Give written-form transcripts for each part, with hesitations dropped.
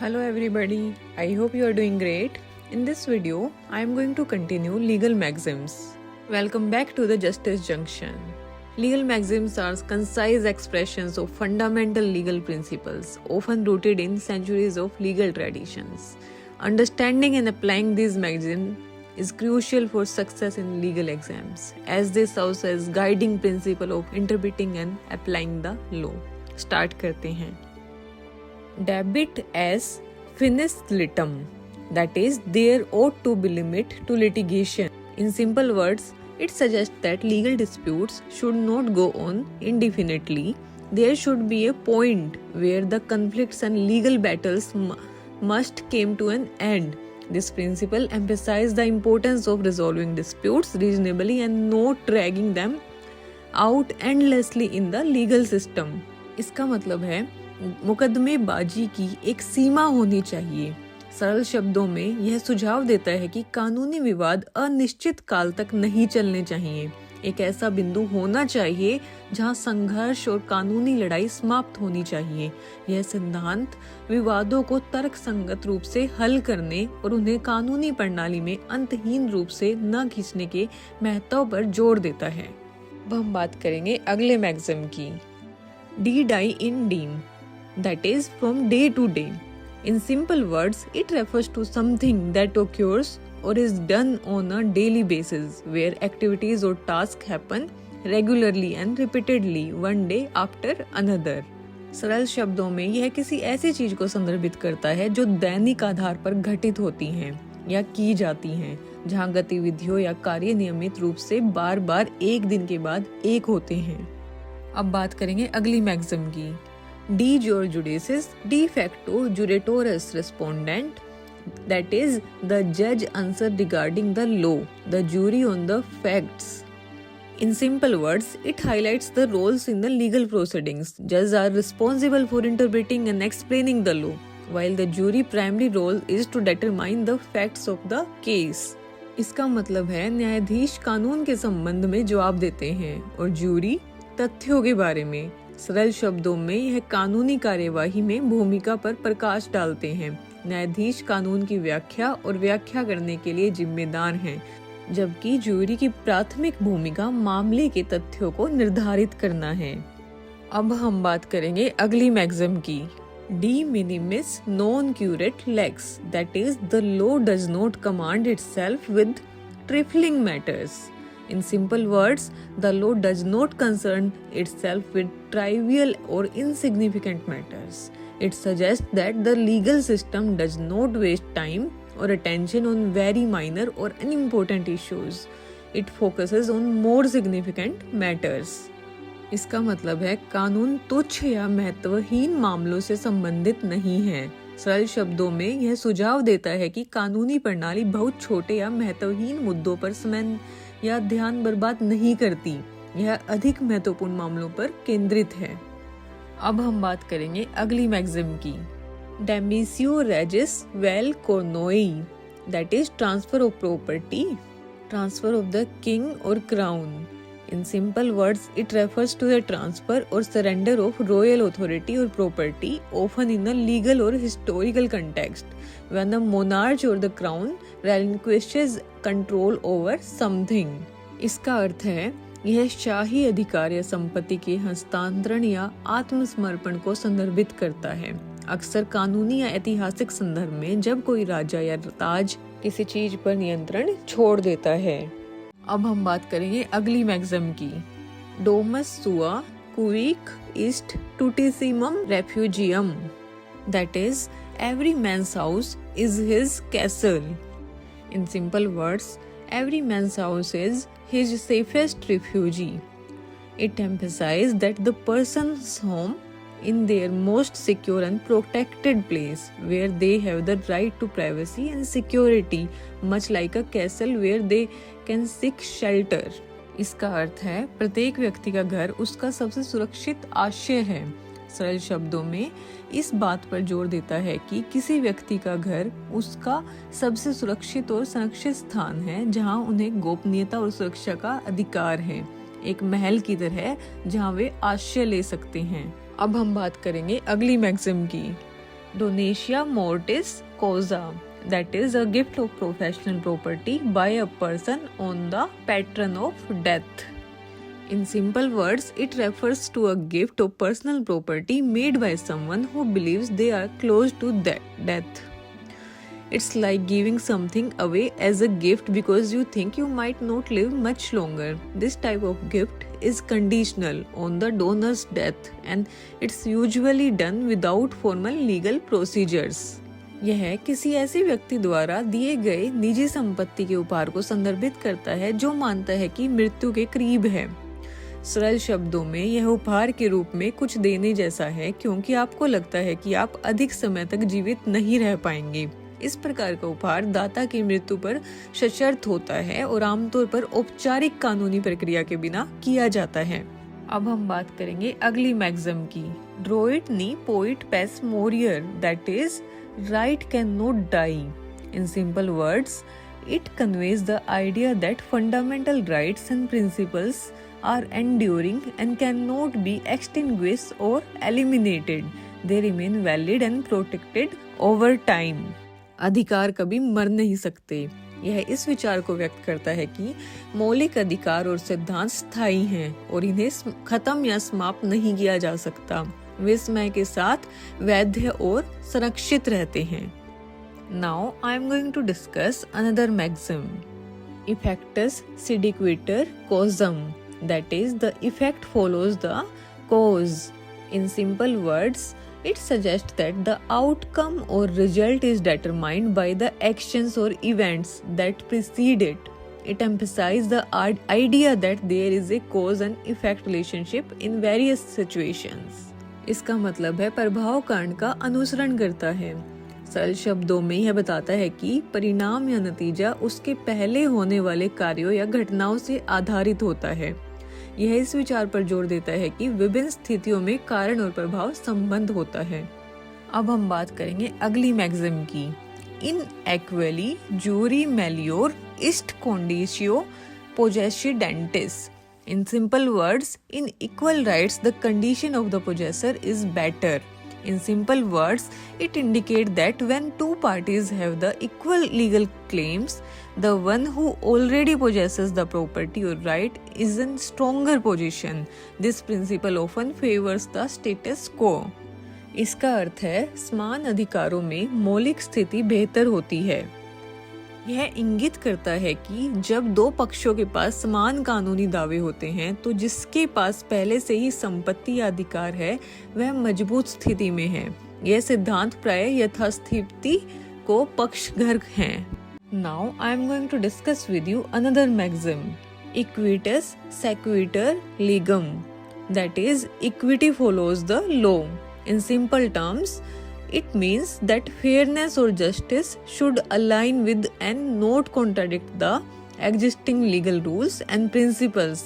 Hello everybody, I hope you are doing great. In this video, I am going to continue legal maxims. Welcome back to the Justice Junction. Legal maxims are concise expressions of fundamental legal principles, often rooted in centuries of legal traditions. Understanding and applying these maxims is crucial for success in legal exams, as they serve as guiding principle of interpreting and applying the law. Start करते हैं. Debit as finis litem, that is, there ought to be limit to litigation. In simple words, it suggests that legal disputes should not go on indefinitely. There should be a point where the conflicts and legal battles must come to an end. This principle emphasizes the importance of resolving disputes reasonably and not dragging them out endlessly in the legal system. इसका मतलब है मुकदमेबाजी की एक सीमा होनी चाहिए. सरल शब्दों में यह सुझाव देता है कि कानूनी विवाद अनिश्चित काल तक नहीं चलने चाहिए. एक ऐसा बिंदु होना चाहिए जहां संघर्ष और कानूनी लड़ाई समाप्त होनी चाहिए. यह सिद्धांत विवादों को तर्कसंगत रूप से हल करने और उन्हें कानूनी प्रणाली में अंतहीन रूप से न खींचने के महत्व पर जोर देता है. अब हम बात करेंगे अगले मैक्सिम की. डी डाई इन डीम, that is, from day to day. In simple words, it refers to something that occurs or is done on a daily basis, where activities or tasks happen regularly and repeatedly one day after another. सरल शब्दों में यह किसी ऐसी चीज को संदर्भित करता है जो दैनिक आधार पर घटित होती हैं या की जाती हैं, जहां गतिविधियों या कार्य नियमित रूप से बार बार एक दिन के बाद एक होते हैं. अब बात करेंगे अगली मैक्सिम की. De jure judicis, de facto juratorus respondent, that is, the judge answer regarding the law, the jury on the facts. In simple words, it highlights the roles in the legal proceedings. Judges are responsible for interpreting and explaining the law, while the jury primary role is to determine the facts of the case. इसका मतलब है न्यायाधीश कानून के संबंध में जवाब देते हैं और जूरी तथ्यों के बारे में. सरल शब्दों में यह कानूनी कार्यवाही में भूमिका पर प्रकाश डालते हैं. न्यायाधीश कानून की व्याख्या और व्याख्या करने के लिए जिम्मेदार हैं, जबकि जूरी की प्राथमिक भूमिका मामले के तथ्यों को निर्धारित करना है. अब हम बात करेंगे अगली मैक्सिम की. De minimis non curat lex, that is, the law does not command itself with trifling matters. In simple words, the law does not concern itself with trivial or insignificant matters. It suggests that the legal system does not waste time or attention on very minor or unimportant issues. It focuses on more significant matters. इसका मतलब है कानून तुच्छ या महत्वहीन मामलों से संबंधित नहीं है. सरल शब्दों में यह सुझाव देता है कि कानूनी प्रणाली बहुत छोटे या महत्वहीन मुद्दों पर समय या ध्यान बर्बाद नहीं करती. यह अधिक महत्वपूर्ण मामलों पर केंद्रित है. अब हम बात करेंगे अगली मैक्सिम की. Demissio regis vel coronae, that is transfer of property, transfer of the king और crown. In simple words, it refers to the transfer or surrender of royal authority or property, often in a legal or historical context, when the monarch or the crown relinquishes control over something. इसका अर्थ है यह शाही अधिकार या संपत्ति के हस्तांतरण या आत्मसमर्पण को संदर्भित करता है, अक्सर कानूनी या ऐतिहासिक संदर्भ में जब कोई राजा या ताज किसी चीज पर नियंत्रण छोड़ देता है. अब हम बात करेंगे अगली मैक्सिम की. Domus sua cuique est tutissimum refugium, that is, every man's house is his castle. In simple words, every man's house is his safest refugee. It emphasise that the person's home in their most secure and protected place, where they have the right to privacy and security, much like a castle where they can seek shelter. इसका अर्थ है प्रत्येक व्यक्ति का घर उसका सबसे सुरक्षित आश्रय है. सरल शब्दों में इस बात पर जोर देता है कि किसी व्यक्ति का घर उसका सबसे सुरक्षित और संरक्षित स्थान है, जहां उन्हें गोपनीयता और सुरक्षा का अधिकार है, एक महल की तरह जहां वे आश्रय ले सकते हैं. अब हम बात करेंगे अगली मैक्सिम की. Donatia mortis causa, that is a gift of professional property by a person on the patron of death. In simple words, it refers to a gift of personal property made by someone who believes they are close to death. It's like giving something away as a gift because you think you might not live much longer. This type of gift is conditional on the donor's death and it's usually done without formal legal procedures. यह किसी ऐसे व्यक्ति द्वारा दिए गए निजी संपत्ति के उपहार को संदर्भित करता है जो मानता है कि मृत्यु के करीब है। सरल शब्दों में यह उपहार के रूप में कुछ देने जैसा है क्योंकि आपको लगता है कि आप अधिक समय तक जीवित नहीं रह पाएंगे। इस प्रकार का उपहार दाता की मृत्यु पर सशर्त होता है और आमतौर पर औपचारिक कानूनी प्रक्रिया के बिना किया जाता है। अब हम बात करेंगे अगली मैक्सिम की। Droit ne poet pas morier, that is right can not die. In simple words, it conveys the idea that fundamental rights and principles are enduring and cannot be extinguished or eliminated. They remain valid and protected over time. अधिकार कभी मर नहीं सकते। यह इस विचार को व्यक्त करता है कि मौलिक अधिकार और सिद्धांत स्थायी हैं और इन्हें खत्म या समाप्त नहीं किया जा सकता। वे समय के साथ वैध और संरक्षित रहते हैं। Now I am going to discuss another maxim. Effectus sedequiter causam, that is the effect follows the cause. In simple words, it suggests that the outcome or result is determined by the actions or events that precede it. It emphasizes the idea that there is a cause and effect relationship in various situations. इसका मतलब है प्रभाव कारण का अनुसरण करता है। सरल शब्दों में यह बताता है कि परिणाम या नतीजा उसके पहले होने वाले कार्यों या घटनाओं से आधारित होता है। यह इस विचार पर जोर देता है कि विभिन्न स्थितियों में कारण और प्रभाव संबंध होता है। अब हम बात करेंगे अगली मैक्सिम की। In aequali jure melior est conditio possidentis. In simple words, in equal rights, the condition of the possessor is better. In simple words, it indicates that when two parties have the equal legal claims, the one who already possesses the property or right is in stronger position. This principle often favors the status quo. इसका अर्थ है समान अधिकारों में मौलिक स्थिति बेहतर होती है। यह इंगित करता है कि जब दो पक्षों के पास समान कानूनी दावे होते हैं तो जिसके पास पहले से ही संपत्ति या अधिकार है वह मजबूत स्थिति में है। यह सिद्धांत प्राय यथास्थिति को पक्षघर है। Now I am going to discuss with you another maxim. Aequitas sequitur legem, that is equity follows the law. In simple terms, it means that fairness or justice should align with and not contradict the existing legal rules and principles.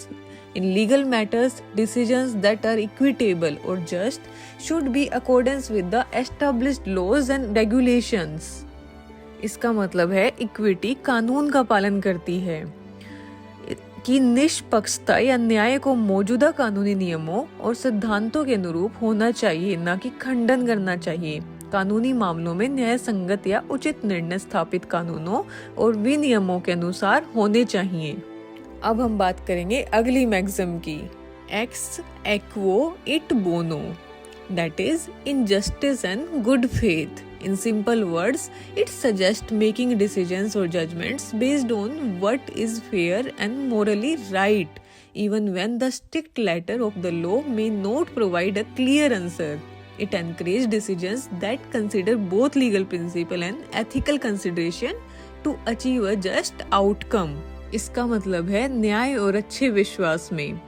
In legal matters, decisions that are equitable or just should be accordance with the established laws and regulations. इसका मतलब है equity कानून का पालन करती है कि निष्पक्षता या न्याय को मौजूदा कानूनी नियमों और सिद्धांतों के अनुरूप होना चाहिए, न कि खंडन करना चाहिए। कानूनी मामलों में न्याय संगत या उचित निर्णय स्थापित कानूनों और विनियमों के अनुसार होने चाहिए। अब हम बात करेंगे अगली मैक्सिम की। Ex aequo et bono, that is in justice and good faith. In simple words, it suggests making decisions or judgments based on what is fair and morally right, even when the strict letter of the law may not provide a clear answer. It encourages decisions that consider both legal principle and ethical consideration to achieve a just outcome. इसका मतलब है न्याय और अच्छे विश्वास में।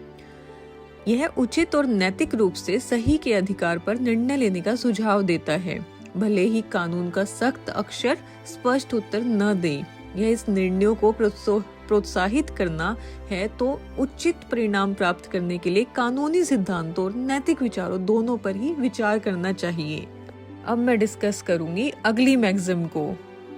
यह उचित और नैतिक रूप से सही के अधिकार पर निर्णय लेने का सुझाव देता है, भले ही कानून का सख्त अक्षर स्पष्ट उत्तर न दे। यह इस निर्णयों को प्रोत्साहित करना है तो उचित परिणाम प्राप्त करने के लिए कानूनी सिद्धांतों और नैतिक विचारों दोनों पर ही विचार करना चाहिए। अब मैं डिस्कस करूंगी अगली मैक्सिम को।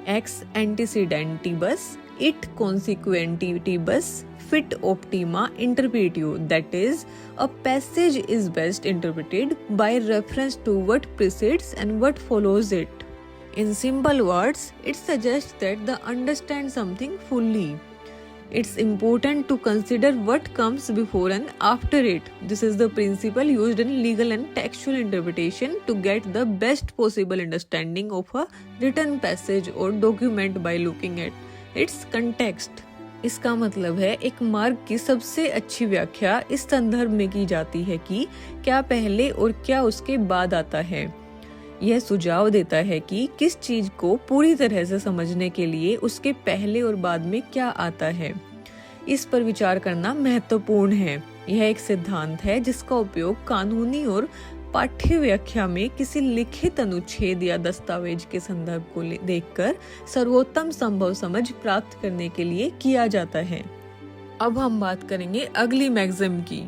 Ex antecedentibus it consequentibus fit optima interpretio, that is, a passage is best interpreted by reference to what precedes and what follows it. In simple words, it suggests that the understand something fully. It's important to consider what comes before and after it. This is the principle used in legal and textual interpretation to get the best possible understanding of a written passage or document by looking at its context. इसका मतलब है एक मार्ग की सबसे अच्छी व्याख्या इस संदर्भ में की जाती है कि क्या पहले और क्या उसके बाद आता है। यह सुझाव देता है कि किस चीज को पूरी तरह से समझने के लिए उसके पहले और बाद में क्या आता है। इस पर विचार करना महत्वपूर्ण है। यह एक सिद्धांत है जिसका उपयोग कानूनी और पाठ्य व्याख्या में किसी लिखित अनुच्छेद या दस्तावेज के संदर्भ को देखकर सर्वोत्तम संभव समझ प्राप्त करने के लिए किया जाता है। अब हम बात करेंगे अगली मैक्सिम की।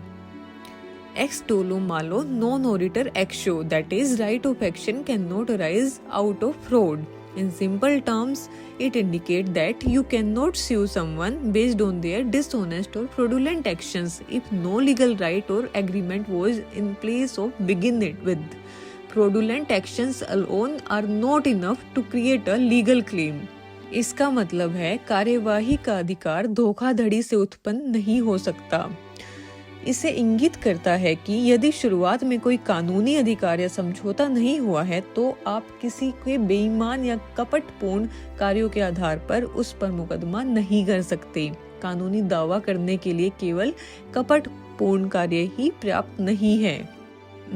Ex dolo malo non oritur exo, that is, right of action cannot arise out of fraud. In simple terms, it indicates that you cannot sue someone based on their dishonest or fraudulent actions if no legal right or agreement was in place to begin it with. Fraudulent actions alone are not enough to create a legal claim. इसका मतलब है कार्यवाही का अधिकार धोखाधड़ी से उत्पन्न नहीं हो सकता। इसे इंगित करता है कि यदि शुरुआत में कोई कानूनी अधिकार या समझौता नहीं हुआ है तो आप किसी के बेईमान या कपटपूर्ण कार्यों के आधार पर उस पर मुकदमा नहीं कर सकते। कानूनी दावा करने के लिए केवल कपटपूर्ण कार्य ही पर्याप्त नहीं है।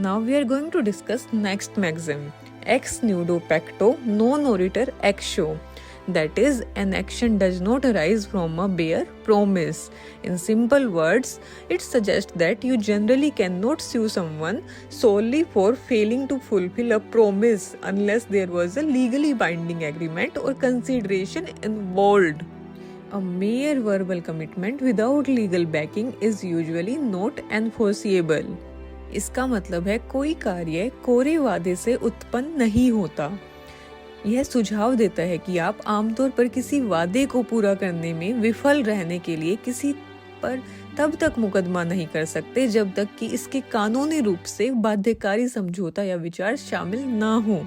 Now we are going to discuss next maxim, ex nudo pacto non oritur exo. That is, an action does not arise from a bare promise. In simple words, it suggests that you generally cannot sue someone solely for failing to fulfill a promise unless there was a legally binding agreement or consideration involved. A mere verbal commitment without legal backing is usually not enforceable. इसका मतलब है कोई कार्य कोरे वादे से उत्पन्न नहीं होता। यह सुझाव देता है कि आप आमतौर पर किसी वादे को पूरा करने में विफल रहने के लिए किसी पर तब तक मुकदमा नहीं कर सकते जब तक कि इसके कानूनी रूप से बाध्यकारी समझौता या विचार शामिल ना हो।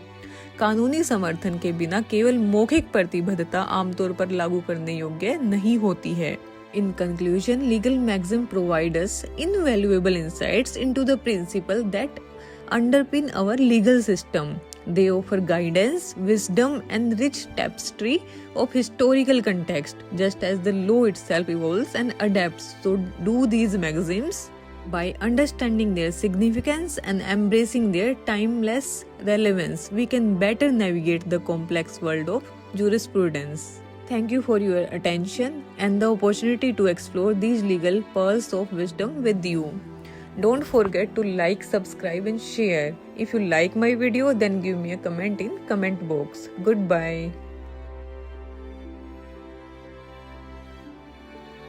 कानूनी समर्थन के बिना केवल मौखिक प्रतिबद्धता आमतौर पर लागू करने योग्य नहीं होती है। In conclusion, legal maxim provide us invaluable insights into the principle that underpin our legal system. They offer guidance, wisdom, and rich tapestry of historical context. Just as the law itself evolves and adapts, so do these maxims. By understanding their significance and embracing their timeless relevance, we can better navigate the complex world of jurisprudence. Thank you for your attention and the opportunity to explore these legal pearls of wisdom with you. Don't forget to like, subscribe and share. If you like my video, then give me a comment in comment box. Goodbye.